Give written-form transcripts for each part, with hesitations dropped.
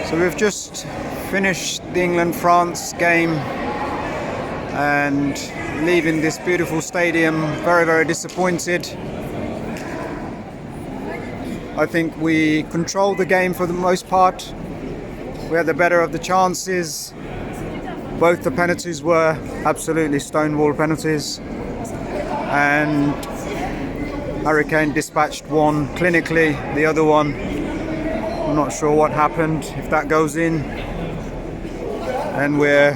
So we've just finished the England-France game and leaving this beautiful stadium very, very disappointed. I think we controlled the game for the most part. We had the better of the chances. Both the penalties were absolutely stonewall penalties, and Harry Kane dispatched one clinically, the other one I'm not sure what happened. If that goes in, and we're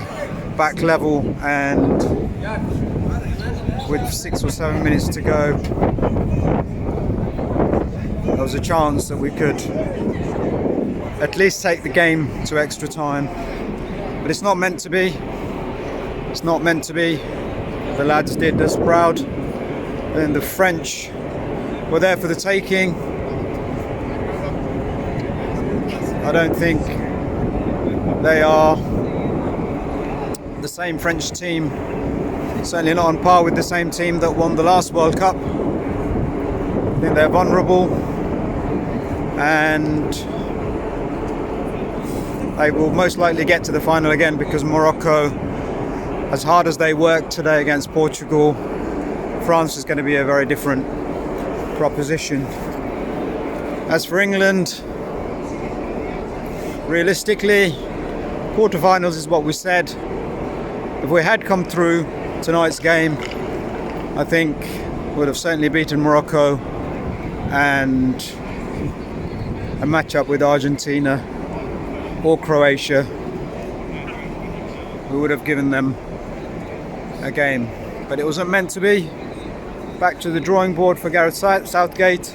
back level, and with 6 or 7 minutes to go, there was a chance that we could at least take the game to extra time. But it's not meant to be. It's not meant to be. The lads did us proud. And the French were there for the taking. I don't think they are the same French team, certainly not on par with the same team that won the last World Cup. I think they're vulnerable, and they will most likely get to the final again, because Morocco, as hard as they worked today against Portugal, France is going to be a very different proposition. As for England, realistically, quarterfinals is what we said. If we had come through tonight's game, I think we would have certainly beaten Morocco, and a match-up with Argentina or Croatia, we would have given them a game. But it wasn't meant to be. Back to the drawing board for Gareth Southgate.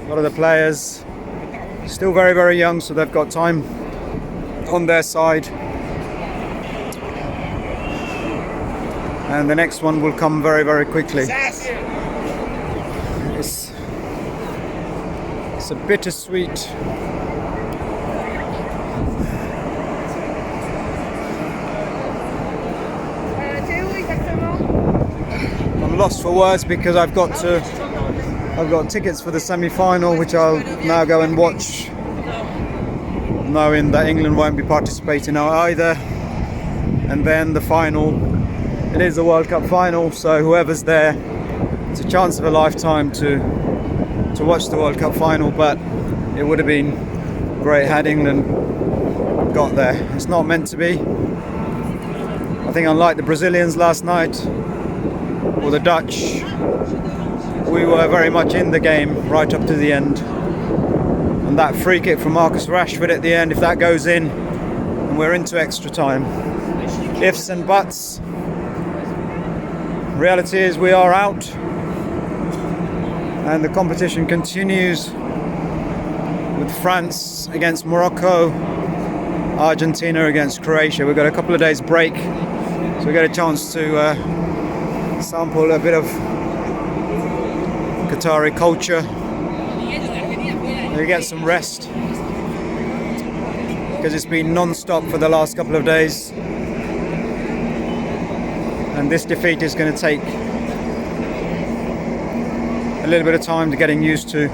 A lot of the players still very, very young, so they've got time on their side. And the next one will come very, very quickly. It's a bittersweet I'm lost for words, because I've got tickets for the semi-final, which I'll now go and watch, knowing that England won't be participating either. And then the final, it is a World Cup final, so whoever's there, it's a chance of a lifetime to watch the World Cup final. But it would have been great had England got there. It's not meant to be. I think, unlike the Brazilians last night or the Dutch, we were very much in the game right up to the end. And that free kick from Marcus Rashford at the end, if that goes in, and we're into extra time. Ifs and buts. Reality is we are out, and the competition continues with France against Morocco, Argentina against Croatia. We've got a couple of days break, so we get a chance to sample a bit of Qatari culture. We get some rest, because it's been non-stop for the last couple of days, and this defeat is going to take a little bit of time to getting used to,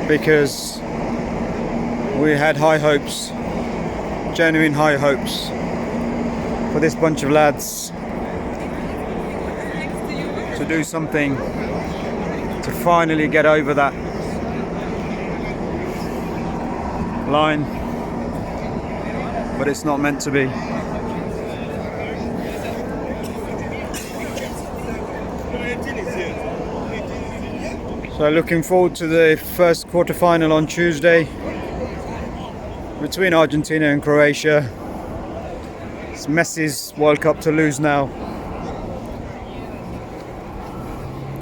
because we had high hopes, genuine high hopes, for this bunch of lads to do something to finally get over that line, but it's not meant to be. So looking forward to the first quarter-final on Tuesday between Argentina and Croatia. It's Messi's World Cup to lose now.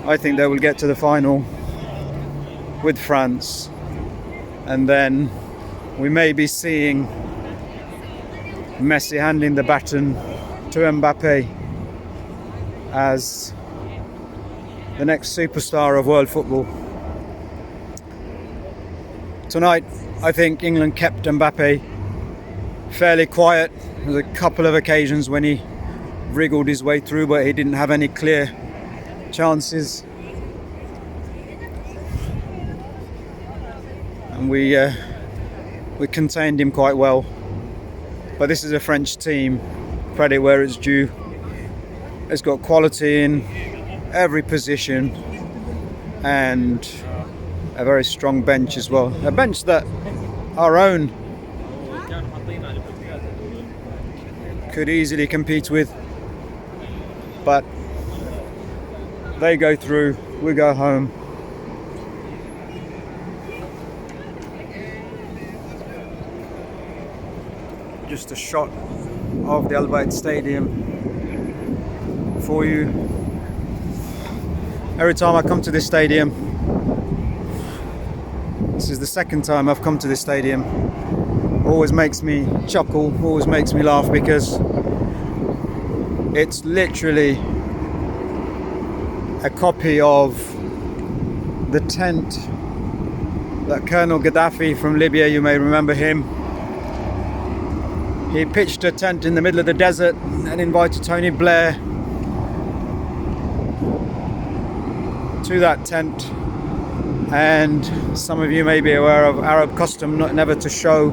I think they will get to the final with France, and then we may be seeing Messi handing the baton to Mbappe as the next superstar of world football. Tonight, I think England kept Mbappe fairly quiet. There was a couple of occasions when he wriggled his way through, but he didn't have any clear chances. and we contained him quite well. But this is a French team, credit where it's due. It's got quality in every position and a very strong bench as well. A bench that our own could easily compete with, but they go through, we go home. Just a shot of the Al Bayt Stadium for you. Every time I come to this stadium, this is the second time I've come to this stadium, always makes me chuckle, always makes me laugh, because it's literally a copy of the tent that Colonel Gaddafi from Libya, you may remember him, he pitched a tent in the middle of the desert and invited Tony Blair to that tent. And some of you may be aware of Arab custom never to show.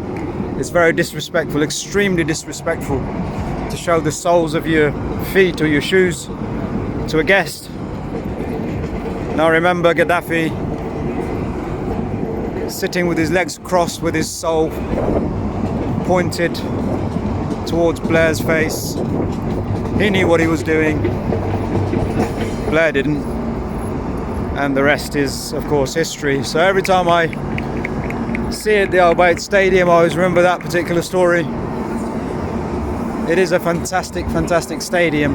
It's very disrespectful, extremely disrespectful, to show the soles of your feet or your shoes to a guest. Now remember Gaddafi sitting with his legs crossed, with his sole pointed towards Blair's face. He knew what he was doing, Blair didn't, and the rest is of course history. So every time I see at the Al Bayt Stadium, I always remember that particular story. It is a fantastic stadium.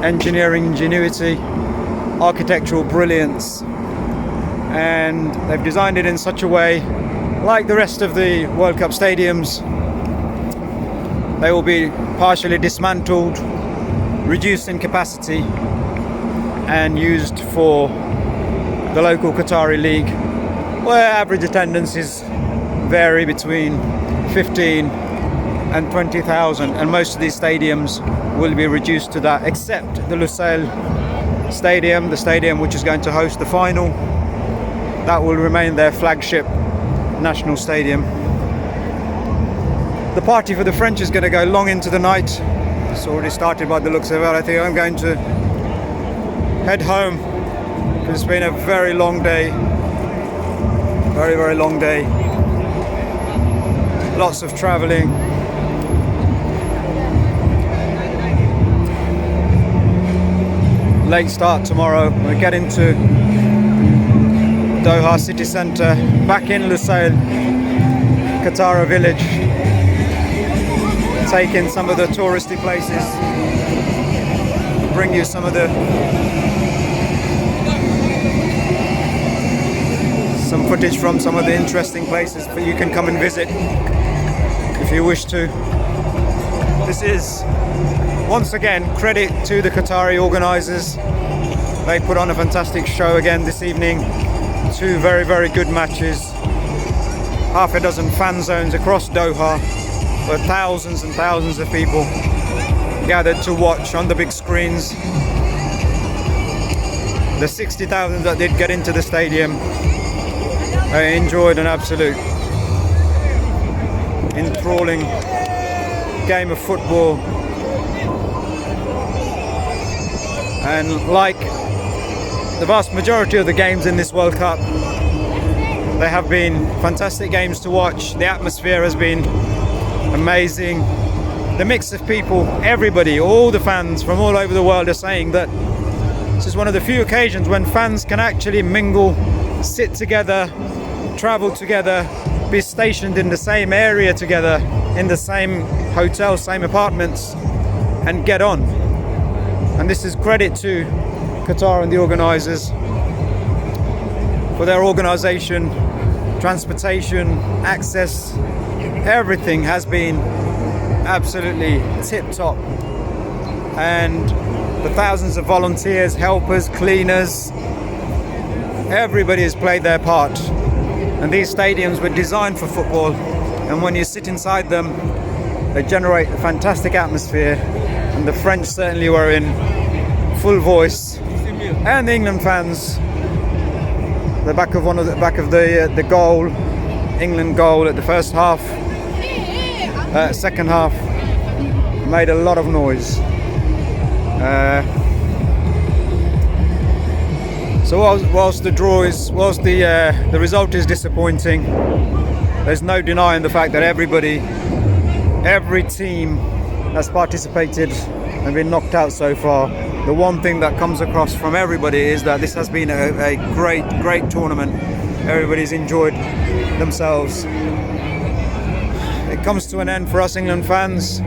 Engineering ingenuity, architectural brilliance, and they've designed it in such a way, like the rest of the World Cup stadiums, they will be partially dismantled, reduced in capacity, and used for the local Qatari league, where average attendances vary between 15 and 20,000, and most of these stadiums will be reduced to that, except the Lusail Stadium, the stadium which is going to host the final. That will remain their flagship national stadium. The party for the French is going to go long into the night. It's already started by the looks of it. I think I'm going to head home, because it's been a very long day. Very long day. Lots of travelling. Late start tomorrow. We get into Doha city centre, back in Lusail, Qatara village, take in some of the touristy places, bring you some of some footage from some of the interesting places that you can come and visit if you wish to. This is once again credit to the Qatari organisers. They put on a fantastic show again this evening. Two very good matches. Half a dozen fan zones across Doha, where thousands and thousands of people gathered to watch on the big screens. The 60,000 that did get into the stadium, they enjoyed an absolute enthralling game of football. And like the vast majority of the games in this World Cup, they have been fantastic games to watch. The atmosphere has been amazing. The mix of people, everybody, all the fans from all over the world are saying that this is one of the few occasions when fans can actually mingle, sit together, travel together, be stationed in the same area together, in the same hotel, same apartments, and get on. And this is credit to Qatar and the organisers for their organisation, transportation, access. Everything has been absolutely tip-top, and the thousands of volunteers, helpers, cleaners, everybody has played their part. And these stadiums were designed for football, and when you sit inside them, they generate a fantastic atmosphere, and the French certainly were in full voice, and the England fans the back of the goal, England goal at the first half, second half, made a lot of noise. So whilst the result is disappointing, there's no denying the fact that every team that's participated and been knocked out so far, the one thing that comes across from everybody is that this has been a great tournament. Everybody's enjoyed themselves. It comes to an end for us England fans,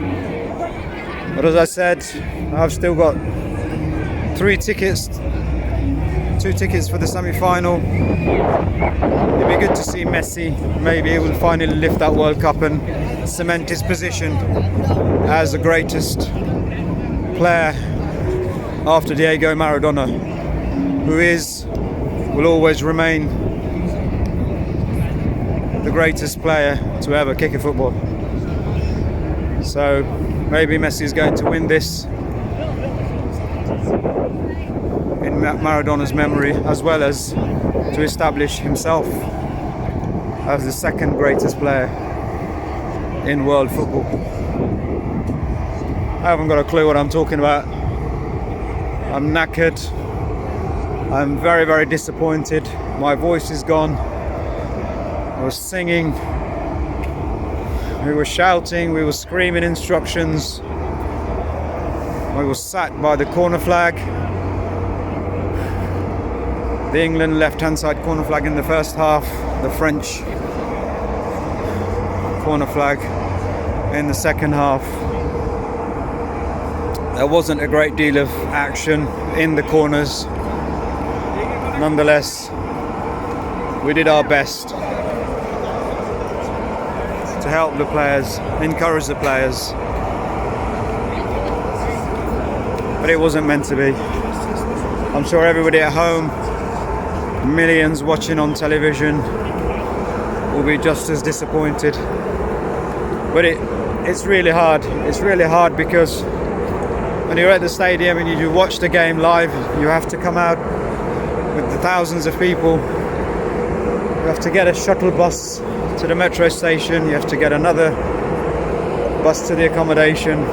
but as I said, I've still got 2 tickets for the semi-final. It'd be good to see Messi. Maybe he will finally lift that World Cup and cement his position as the greatest player after Diego Maradona, who will always remain the greatest player to ever kick a football. So maybe Messi is going to win this in Maradona's memory, as well as to establish himself as the second greatest player in world football. I haven't got a clue what I'm talking about. I'm knackered. I'm very disappointed. My voice is gone. I was singing. We were shouting. We were screaming instructions. I was sat by the corner flag. The England left-hand side corner flag in the first half. The French corner flag in the second half. There wasn't a great deal of action in the corners. Nonetheless, we did our best to help the players, encourage the players. But it wasn't meant to be. I'm sure everybody at home, millions watching on television, will be just as disappointed. But it's really hard. It's really hard because when you're at the stadium and you watch the game live, you have to come out with the thousands of people. You have to get a shuttle bus to the metro station. You have to get another bus to the accommodation.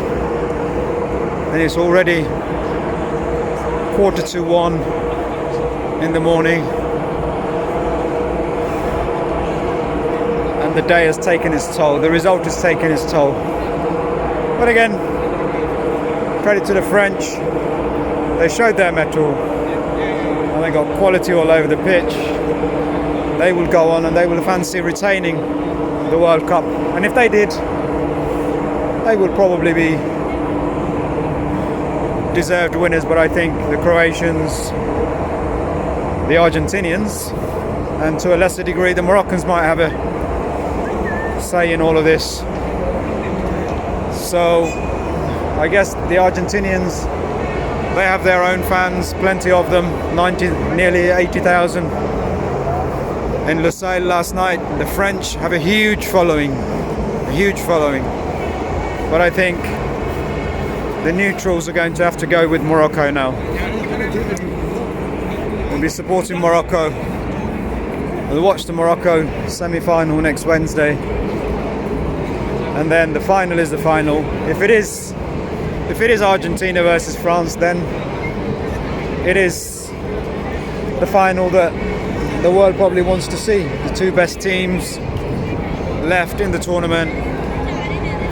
And it's already 1:45 in the morning. And the day has taken its toll. The result has taken its toll. But again, credit to the French. They showed their mettle. And they got quality all over the pitch. They will go on and they will fancy retaining the World Cup. And if they did, they would probably be deserved winners. But I think the Croatians, the Argentinians, and to a lesser degree the Moroccans might have a say in all of this. So I guess the Argentinians, they have their own fans, plenty of them, nearly 80,000 in Lusail last night. The French have a huge following. But I think the neutrals are going to have to go with Morocco now. We'll be supporting Morocco. We'll watch the Morocco semi-final next Wednesday. And then the final is the final. If it is Argentina versus France, then it is the final that the world probably wants to see. The 2 best teams left in the tournament,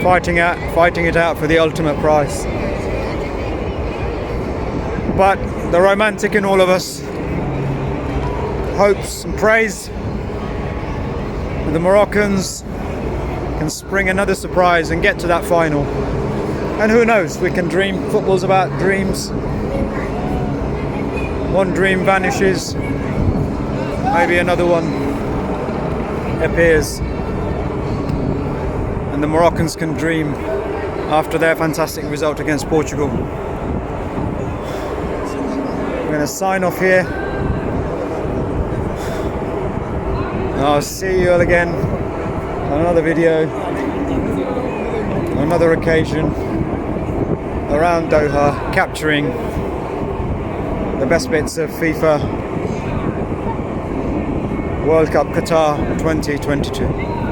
fighting it out for the ultimate prize. But the romantic in all of us hopes and prays that the Moroccans can spring another surprise and get to that final. And who knows, we can dream. Football's about dreams. One dream vanishes, maybe another one appears, and the Moroccans can dream after their fantastic result against Portugal. We're going to sign off here. I'll see you all again on another video, on another occasion, around Doha, capturing the best bits of FIFA World Cup Qatar 2022.